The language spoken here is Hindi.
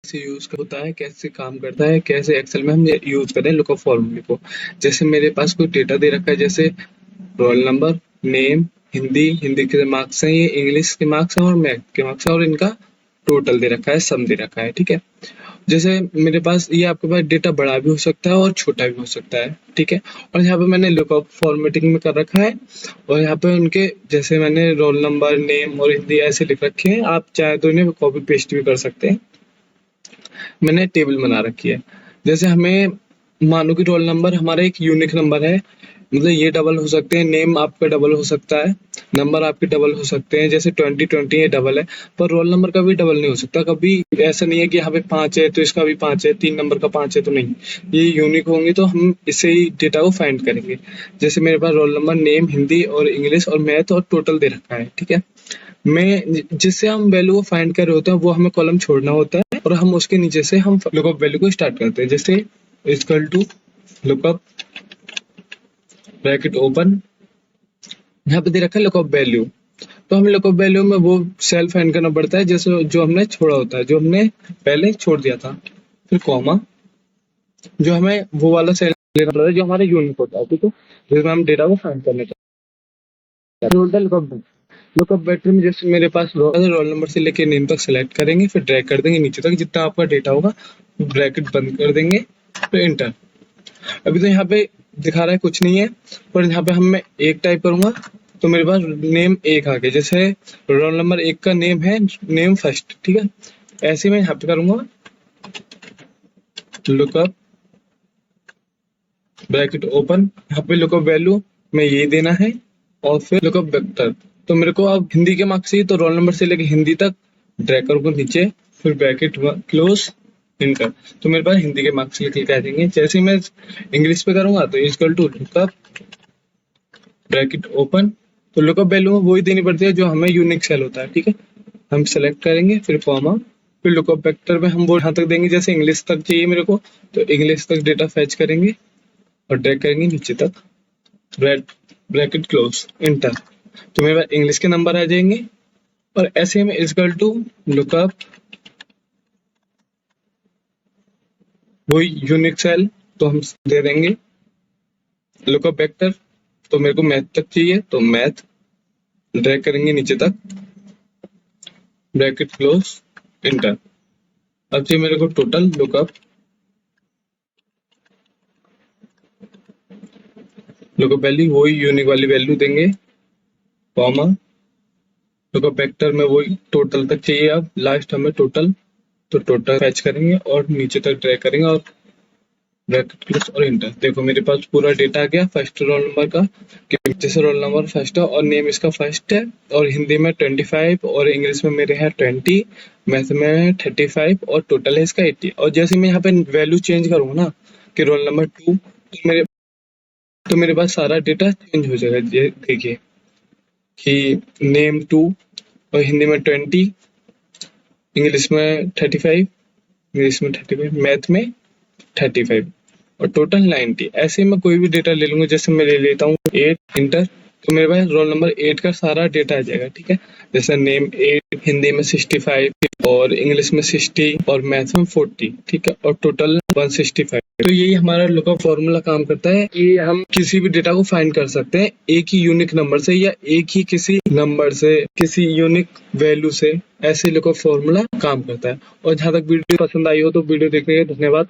कैसे यूज होता है, कैसे काम करता है, कैसे एक्सेल में हम यूज करें लुकअप फॉर्मूले को। जैसे मेरे पास कोई डेटा दे रखा है, जैसे roll number, name, Hindi, Hindi के मार्क्स हैं, ये इंग्लिश के मार्क्स हैं और मैथ के मार्क्स हैं, और इनका टोटल दे रखा है, सम दे रखा है। ठीक है, जैसे मेरे पास ये आपके पास डेटा बड़ा भी हो सकता है और छोटा भी हो सकता है। ठीक है, और यहाँ पे मैंने लुकअप फॉर्मेटिंग में कर रखा है, और यहाँ पे उनके जैसे मैंने रोल नंबर, नेम और हिंदी ऐसे लिख रखे हैं। आप चाहे तो इन्हें कॉपी पेस्ट भी कर सकते हैं। मैंने टेबल बना रखी है। जैसे हमें मानो कि रोल नंबर हमारा एक यूनिक नंबर है, मतलब ये डबल हो सकते हैं, नेम आपका डबल हो सकता है, नंबर आपके डबल हो सकते हैं, जैसे 2020 ये डबल है, पर रोल नंबर का भी डबल नहीं हो सकता कभी। ऐसा नहीं है कि यहाँ पे 5 है तो इसका भी 5 है, 3 नंबर का 5 है, तो नहीं, ये यूनिक होंगे तो हम इससे ही डेटा को फाइंड करेंगे। जैसे मेरे पास रोल नंबर, नेम, हिंदी और इंग्लिश और मैथ और टोटल दे रखा है। ठीक है, मैं जिससे हम वैल्यू को फाइंड कर रहे होते हैं वो हमें कॉलम छोड़ना होता है, और हम उसके नीचे से हम लुकअप वैल्यू को स्टार्ट करते हैं। जैसे equal to lookup bracket open, यहाँ पे दे रखा है लुकअप वैल्यू, तो हमें लुकअप वैल्यू में वो सेल फाइंड करना पड़ता है जैसे जो हमने छोड़ा होता है, जो हमने पहले छोड़ दिया था। फिर कॉमा, जो हमें वो वाला सेल लेना पड़ता है जो हमारा यूनिक होता है। ठीक है, जिसमें हम डेटा को फाइंड करने चाहते हैं। लुकअप वेक्टर में जैसे मेरे पास रोल नंबर से लेके नेम तक सेलेक्ट करेंगे, फिर ड्रैग कर देंगे नीचे तक जितना आपका डेटा होगा, ब्रैकेट बंद कर देंगे, फिर इंटर। अभी तो यहाँ पे दिखा रहा है कुछ नहीं है, पर यहाँ पे मैं एक टाइप करूंगा तो मेरे पास नेम एक आ गया। जैसे रोल नंबर एक का नेम है नेम फर्स्ट। ठीक है, ऐसे मैं यहाँ पे करूंगा लुकअप ब्रैकेट ओपन, यहाँ पे लुकअप वैल्यू में ये देना है, और फिर लुकअप वेक्टर। तो मेरे को अब हिंदी के मार्क्स चाहिए तो रोल नंबर से लेके हिंदी तक ड्रैग करूंगा नीचे, फिर ब्रैकेट क्लोज, इंटर। तो मेरे पास हिंदी के मार्क्स लिख के आ जाएंगे। जैसे ही मैं इंग्लिश पे करूंगा तो equal to lookup bracket open, तो लुकअप वैल्यू में वही देनी पड़ती है जो हमें यूनिक सेल होता है। ठीक है, हम सेलेक्ट करेंगे, फिर कॉमा, फिर लुकअप वेक्टर में हम वो यहाँ तक देंगे, जैसे इंग्लिश तक चाहिए मेरे को तो इंग्लिश तक डेटा फैच करेंगे और ड्रैग करेंगे नीचे तक, ब्रैकेट क्लोज, इंटर। तो मेरे पास इंग्लिश के नंबर आ जाएंगे, और ऐसे में इक्वल टू लुकअप वही यूनिक सेल, तो हम दे देंगे लुकअप वेक्टर। तो मेरे को मैथ तक चाहिए तो मैथ, ड्रैग करेंगे नीचे तक, ब्रैकेट क्लोज, इंटर। अब चाहिए मेरे को टोटल लुकअप वैल्यू, वही यूनिक वाली वैल्यू देंगे, कॉमा, लुकअप वेक्टर में वही टोटल तक चाहिए। अब लास्ट हमें टोटल, तो टोटल फैच करेंगे और नीचे तक ड्रैग करेंगे और ब्रैकेट क्लोज और इंटर। देखो मेरे पास पूरा डेटा आ गया फर्स्ट रोल नंबर का, कि जैसे रोल नंबर फर्स्ट है और नेम इसका फर्स्ट है, और हिंदी में 25 और इंग्लिश में मेरे है 20, मैथ में 35 और टोटल है इसका 80। और जैसे मैं यहाँ पे वैल्यू चेंज करूंगा ना कि रोल नंबर 2, तो मेरे पास सारा डेटा चेंज हो जाएगा। देखिए कि नेम 2 और हिंदी में 20, इंग्लिश में 35, मैथ में 35 और टोटल 90। ऐसे में कोई भी डेटा ले लूंगा, जैसे मैं ले लेता हूँ 8, इंटर, तो मेरे पास रोल नंबर 8 का सारा डेटा आ जाएगा। ठीक है, जैसे नेम 8, हिंदी में 65 और इंग्लिश में 60 और मैथ में 40। ठीक है, और टोटल 165। तो यही हमारा लुकअप फॉर्मूला काम करता है कि हम किसी भी डेटा को फाइंड कर सकते हैं एक ही यूनिक नंबर से, या एक ही किसी नंबर से, किसी यूनिक वैल्यू से। ऐसे लुकअप फॉर्मूला काम करता है। और जहाँ तक वीडियो पसंद आई हो तो वीडियो देखने के लिए धन्यवाद।